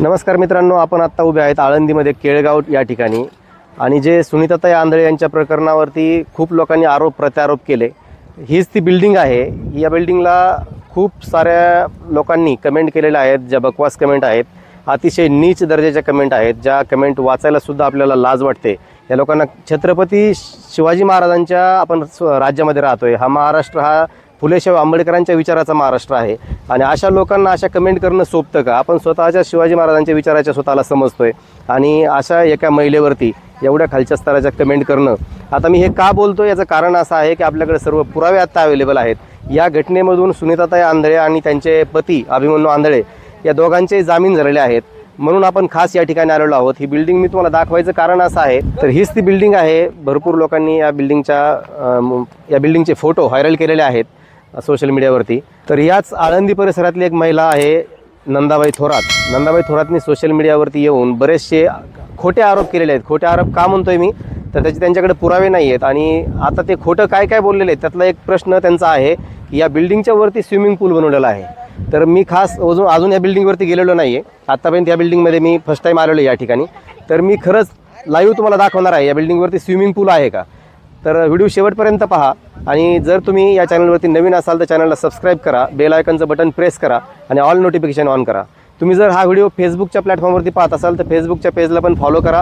नमस्कार मित्रांनो, आपण आत्ता उभे आहेत आळंदीमध्ये केळगाव या ठिकाणी आणि जे सुनीताताई आंधळे यांच्या प्रकरणावरती खूप लोकांनी आरोप प्रत्यारोप केले। हीच ती बिल्डिंग आहे। या बिल्डिंगला खूप साऱ्या लोकांनी कमेंट केलेल्या आहेत, ज्या बकवास कमेंट आहेत, अतिशय नीच दर्जाच्या कमेंट आहेत, ज्या कमेंट वाचायला सुद्धा आपल्याला लाज वाटते। या लोकांना छत्रपती शिवाजी महाराजांच्या आपण राज्यामध्ये राहतोय, हा महाराष्ट्र हा फुले शाहू आंबेडकरांच्या विचाराचा महाराष्ट्र आहे आणि अशा लोकांना अशा कमेंट करणं सोपतं का? आपण स्वतःच्या शिवाजी महाराजांच्या विचाराच्या स्वतःला समजतोय आणि अशा एका महिलेवरती एवढ्या खालच्या स्तराच्या कमेंट करणं। आता मी हे का बोलतोय याचं कारण असं आहे की आपल्याकडे सर्व पुरावे आता अवेलेबल आहेत। या घटनेमधून सुनीताताई आंधळे आणि त्यांचे पती अभिमन्यू आंधळे या दोघांचे जामीन झालेले आहेत, म्हणून आपण खास या ठिकाणी आलेलो आहोत। ही बिल्डिंग मी तुम्हाला दाखवायचं कारण असं आहे, तर हीच ती बिल्डिंग आहे। भरपूर लोकांनी या बिल्डिंगचे फोटो व्हायरल केलेले आहेत सोशल मीडियावरती। तर याच आळंदी परिसरातली एक महिला आहे नंदाबाई थोरात। नंदाबाई थोरातनी सोशल मीडियावरती येऊन बरेचसे खोटे आरोप केलेले आहेत। खोटे आरोप का म्हणतोय मी, तर त्यांच्याकडे पुरावे नाही आहेत आणि आता ते खोटं काय काय बोललेले आहेत त्यातला एक प्रश्न त्यांचा आहे की या बिल्डिंगच्या वरती स्विमिंग पूल बनवलेला आहे। तर मी खास अजून या बिल्डिंगवरती गेलेलो नाही आहे, आत्तापर्यंत या बिल्डिंगमध्ये मी फर्स्ट टाईम आलेलो या ठिकाणी। तर मी खरंच लाईव्ह तुम्हाला दाखवणार आहे या बिल्डिंगवरती स्विमिंग पूल आहे का। तर व्हिडिओ शेवटपर्यंत पहा आणि जर तुम्ही या चॅनलवरती नवीन असाल तर चॅनलला सबस्क्राईब करा, बेल आयकॉनचं बटन प्रेस करा आणि ऑल नोटिफिकेशन ऑन करा। तुम्ही जर हा व्हिडिओ फेसबुकच्या प्लॅटफॉर्मवरती पाहत असाल तर फेसबुकच्या पेजला पण फॉलो करा।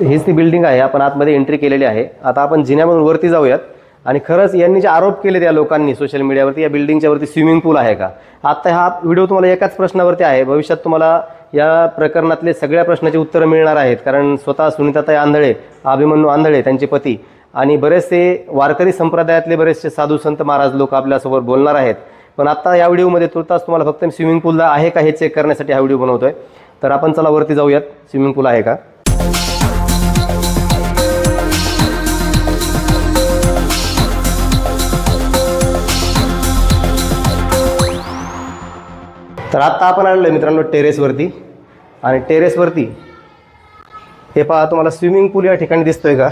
हीच ती बिल्डिंग आहे, आपण आतमध्ये एंट्री केलेली आहे। आता आपण जिन्यामधून वरती जाऊयात आणि खरंच यांनी जे आरोप केले त्या लोकांनी सोशल मीडियावरती या बिल्डिंगच्या वरती स्विमिंग पूल आहे का। आता हा व्हिडिओ तुम्हाला एकाच प्रश्नावरती आहे, भविष्यात तुम्हाला या प्रकरणातले सगळ्या प्रश्नाची उत्तरं मिळणार आहेत, कारण स्वतः सुनीताताई आंधळे, अभिमन्यू आंधळे त्यांचे पती आणि बरेचसे वारकरी संप्रदायातले बरेचसे साधू संत महाराज लोक आपल्यासोबत बोलणार आहेत। पण आता या व्हिडिओमध्ये तुर्तास तुम्हाला फक्त स्विमिंग पूल आहे का हे चेक करण्यासाठी हा व्हिडिओ बनवतोय। तर आपण चला वरती जाऊयात, स्विमिंग पूल आहे का। तर आता आपण आलेलो आहे मित्रांनो टेरेसवरती आणि टेरेसवरती हे पहा, तुम्हाला स्विमिंग पूल या ठिकाणी दिसतोय का।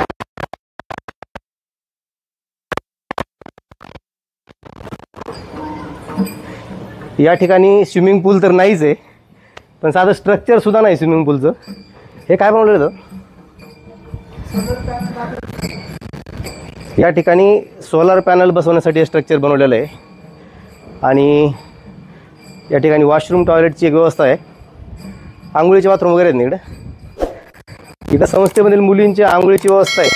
या ठिकाणी स्विमिंग पूल तर नाहीच आहे, पण साधं स्ट्रक्चर सुद्धा नाही स्विमिंग पूलचं। हे काय बनवलेलं, या ठिकाणी सोलर पॅनल बसवण्यासाठी हे स्ट्रक्चर बनवलेलं आहे आणि या ठिकाणी वॉशरूम टॉयलेटची एक व्यवस्था आहे, आंघोळीचे बाथरूम वगैरे आहेत इकडं संस्थेमधील मुलींची आंघोळीची व्यवस्था आहे,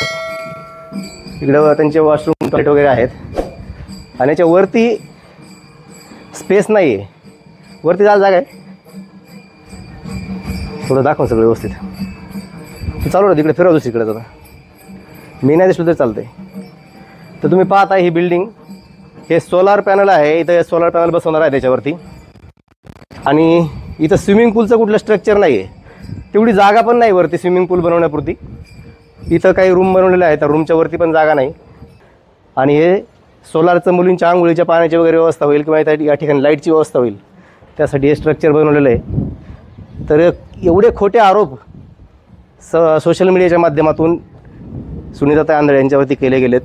इकडं त्यांचे वॉशरूम टॉयलेट वगैरे आहेत आणि याच्या वरती स्पेस नाही आहे, वरती जायला जागा आहे। थोडं दाखव सगळं व्यवस्थित, तू चालू तिकडे फिरवतोस तिकडे, आता मी नाही दिसलो तरी चालतंय। तर तुम्ही पाहता ही बिल्डिंग, हे सोलार पॅनल आहे, इथं सोलार पॅनल बसवणार आहे त्याच्यावरती आणि इथं स्विमिंग पूलचं कुठलं स्ट्रक्चर नाही आहे, तेवढी जागा पण नाही वरती स्विमिंग पूल बनवण्यापुरती। इथं काही रूम बनवलेले आहेत, त्या रूमच्या वरती पण जागा नाही आणि हे सोलारचं मुलींच्या आंघोळीच्या पाण्याची वगैरे व्यवस्था होईल किंवा या ठिकाणी लाईटची व्यवस्था होईल, त्यासाठी हे स्ट्रक्चर बनवलेलं आहे। तर एवढे खोटे आरोप सोशल मीडियाच्या माध्यमातून सुनीताताई आंधळे यांच्यावरती केले गेलेत।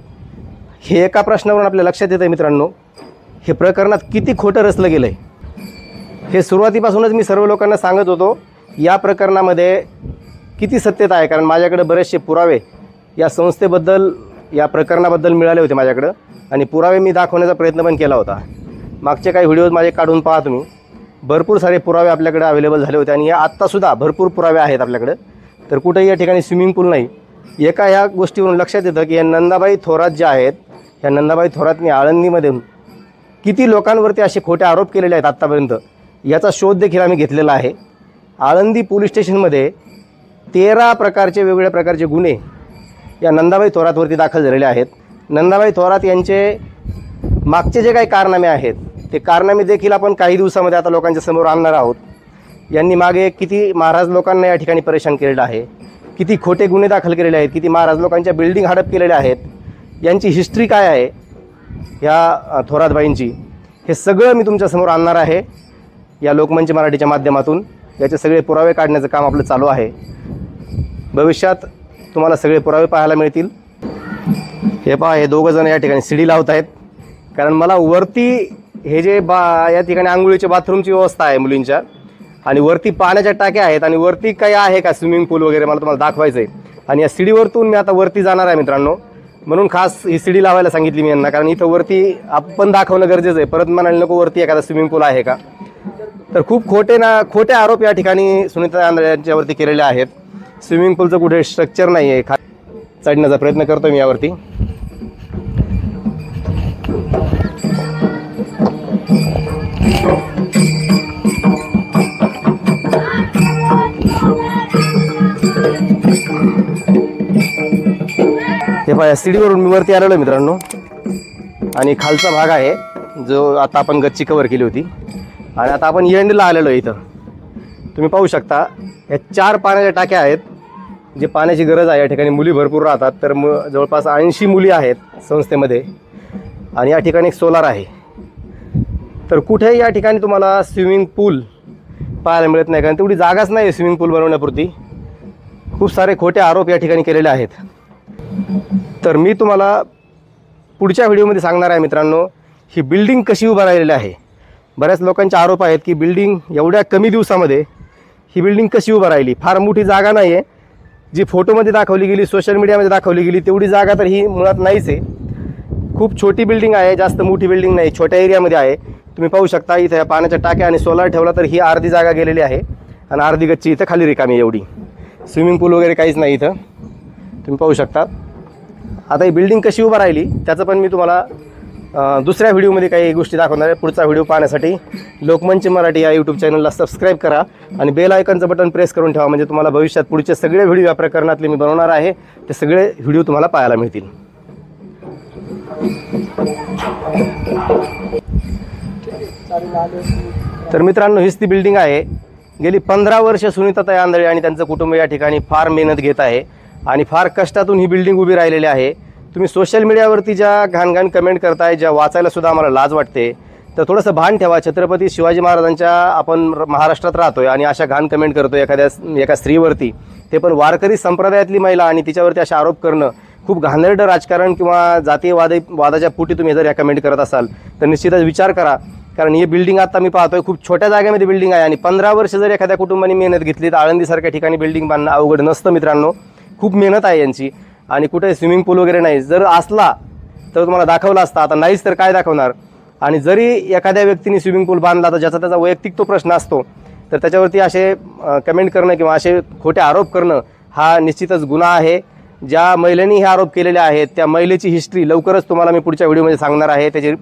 हे एका प्रश्नावरून आपल्या लक्षात येतं मित्रांनो, हे प्रकरणात किती खोटं रचलं गेलं आहे। हे सुरुवातीपासूनच मी सर्व लोकांना सांगत होतो या प्रकरणामध्ये किती सत्यता आहे, कारण माझ्याकडे बरेचसे पुरावे या संस्थेबद्दल, या प्रकरणाबद्दल मिळाले होते माझ्याकडं आणि पुरावे मी दाखवण्याचा प्रयत्न पण केला होता। मागचे काही व्हिडिओज माझे काढून पहा तुम्ही, भरपूर सारे पुरावे आपल्याकडे अवेलेबल झाले होते आणि या आत्तासुद्धा भरपूर पुरावे आहेत आपल्याकडं। तर कुठेही या ठिकाणी स्विमिंग पूल नाही। एका ह्या गोष्टीवरून लक्षात येतं की या नंदाबाई थोरात ज्या आहेत, ह्या नंदाबाई थोरातनी आळंदीमध्ये किती लोकांवरती असे खोटे आरोप केलेले आहेत आत्तापर्यंत, याचा शोध देखील आम्ही घेतलेला आहे। आळंदी पोलीस स्टेशनमध्ये 13 प्रकारचे वेगवेगळ्या प्रकारचे गुन्हे या नंदाबाई थोरातवरती दाखल झालेले आहेत। नंदाबाई थोरात यांचे मागचे जे काही कारनामे आहेत ते कारनामे देखील आपण काही दिवसामध्ये आता लोकांच्या समोर आणणार आहोत। यांनी मागे किती महाराज लोकांना या ठिकाणी परेशान केलेलं आहे, किती खोटे गुन्हे दाखल केलेले आहेत, किती महाराज लोकांच्या बिल्डिंग हडप केलेल्या आहेत, यांची हिस्ट्री काय आहे ह्या थोरातबाईंची, हे सगळं मी तुमच्यासमोर आणणार आहे या लोकमंच मराठीच्या माध्यमातून। याचे सगळे पुरावे काढण्याचं काम आपलं चालू आहे। भविष्यात तुम्हाला सगळे पुरावे पाहायला मिळतील। हे पहा, हे दोघं जण या ठिकाणी शिडी लावत आहेत, कारण मला वरती हे जे या ठिकाणी आंघोळीच्या बाथरूमची व्यवस्था आहे मुलींच्या, आणि वरती पाण्याच्या टाक्या आहेत, आणि वरती काही आहे का स्विमिंग पूल वगैरे मला तुम्हाला दाखवायचं आहे। आणि या शिडीवरतून मी आता वरती जाणार आहे मित्रांनो, म्हणून खास ही शिडी लावायला सांगितली मी यांना, कारण इथं वरती आपण दाखवणं गरजेचं आहे। परत म्हणाले नको वरती एखादा स्विमिंग पूल आहे का। तर खूप खोटे आरोप या ठिकाणी सुनीता आंधळे यांच्यावरती केलेले आहेत। स्विमिंग पूलचं कुठे स्ट्रक्चर नाही आहे। चढण्याचा प्रयत्न करतो मी यावरती। हे पहा, सीडीवरून मी वरती आलेलो मित्रांनो, आणि खालचा भाग आहे जो आता आपण गच्ची कव्हर केली होती, आणि आता आपण एंडला आलेलो आहे। इथं तुम्ही पाहू शकता या 4 पाण्याच्या टाक्या आहेत, जे पाण्याची गरज आहे। या ठिकाणी मुली भरपूर राहतात, तर जवळपास 80 मुली आहेत संस्थेमध्ये, आणि या ठिकाणी एक सोलार आहे। तर कुठेही या ठिकाणी तुम्हाला स्विमिंग पूल पाहायला मिळत नाही, कारण तेवढी जागाच नाही आहे स्विमिंग पूल बनवण्यापुरती। खूप सारे खोटे आरोप या ठिकाणी केलेले आहेत। तर मी तुम्हाला पुढच्या व्हिडिओमध्ये सांगणार आहे मित्रांनो, ही बिल्डिंग कशी उभा राहिलेली आहे। बऱ्याच लोकांचे आरोप आहेत की बिल्डिंग एवढ्या कमी दिवसामध्ये ही बिल्डिंग कशी उभा राहिली। फार मोठी जागा नाही आहे, जी फोटोमध्ये दाखवली गेली, सोशल मीडियामध्ये दाखवली गेली तेवढी जागा तर ही मुळात नाहीच आहे। खूप छोटी बिल्डिंग आहे, जास्त मोठी बिल्डिंग नाही, छोट्या एरियामध्ये आहे। तुम्ही पाहू शकता इथं या पाण्याच्या टाक्या आणि सोलार ठेवला तर ही अर्धी जागा गेलेली आहे, आणि अर्धी गच्ची इथं खाली रिकामी एवढी। स्विमिंग पूल वगैरे काहीच नाही इथं, तुम्ही पाहू शकता। आता ही बिल्डिंग कशी उभा राहिली त्याचं पण मी तुम्हाला दुसऱ्या व्हिडिओमध्ये काही गोष्टी दाखवणार आहे। पुढचा व्हिडिओ पाहण्यासाठी लोकमंच मराठी या यूट्यूब चॅनलला सबस्क्राईब करा, आणि बेल आयकॉनचं बटन प्रेस करून ठेवा, म्हणजे तुम्हाला भविष्यात पुढचे सगळे व्हिडिओ या प्रकरणातले मी बनवणार आहे ते सगळे व्हिडिओ तुम्हाला पाहायला मिळतील। तर मित्रांनो, हीच ती बिल्डिंग आहे। गेली 15 वर्ष सुनीताताई आंधळे आणि त्यांचं कुटुंब या ठिकाणी फार मेहनत घेत आहे, आणि फार कष्टातून ही बिल्डिंग उभी राहिलेली आहे। तुम्ही सोशल मीडियावरती ज्या घाणघाण कमेंट करताय, ज्या वाचायला सुद्धा आम्हाला लाज वाटते, तर थोडंसं भान ठेवा। छत्रपती शिवाजी महाराजांच्या आपण महाराष्ट्रात राहतोय आणि अशा घाण कमेंट करतोय एका स्त्रीवरती, ते पण वारकरी संप्रदायातली महिला, आणि तिच्यावरती अशा आरोप करणं खूप घाणेरडं राजकारण किंवा जातीय वादाच्या पोटी तुम्ही जर या कमेंट करत असाल तर निश्चितच विचार करा। कारण ही बिल्डिंग आता मी पाहतोय खूप छोट्या जागेमध्ये बिल्डिंग आहे, आणि 15 वर्ष जर एखाद्या कुटुंबाने मेहनत घेतली तर आळंदीसारख्या ठिकाणी बिल्डिंग बांधणं अवघड नसतं मित्रांनो। खूप मेहनत आहे यांची, आणि कुठे स्विमिंग पूल वगैरे नाही। जर असला तर तुम्हाला दाखवला असता, आता नाहीच तर काय दाखवणार। आणि जरी एखाद्या व्यक्तीने स्विमिंग पूल बांधला तर ज्याचा त्याचा वैयक्तिक तो प्रश्न असतो, तर त्याच्यावरती असे कमेंट करणं किंवा असे खोटे आरोप करणं हा निश्चितच गुन्हा आहे। ज्या महिलेने हे आरोप केलेले आहेत त्या महिलेची हिस्ट्री लवकरच तुम्हाला मी पुढच्या व्हिडिओमध्ये सांगणार आहे, त्याचे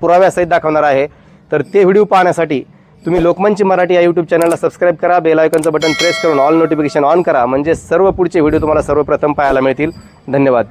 पुराव्यासहित दाखवणार आहे। तर ते व्हिडिओ पाहण्यासाठी तुम्ही लोकमंच मराठी या यूट्यूब चॅनलला सबस्क्राईब करा, बेल आयकॉनचं बटन प्रेस करून ऑल नोटिफिकेशन ऑन करा, म्हणजे सर्व पुढचे व्हिडिओ तुम्हाला सर्वप्रथम पाहायला मिळतील। धन्यवाद।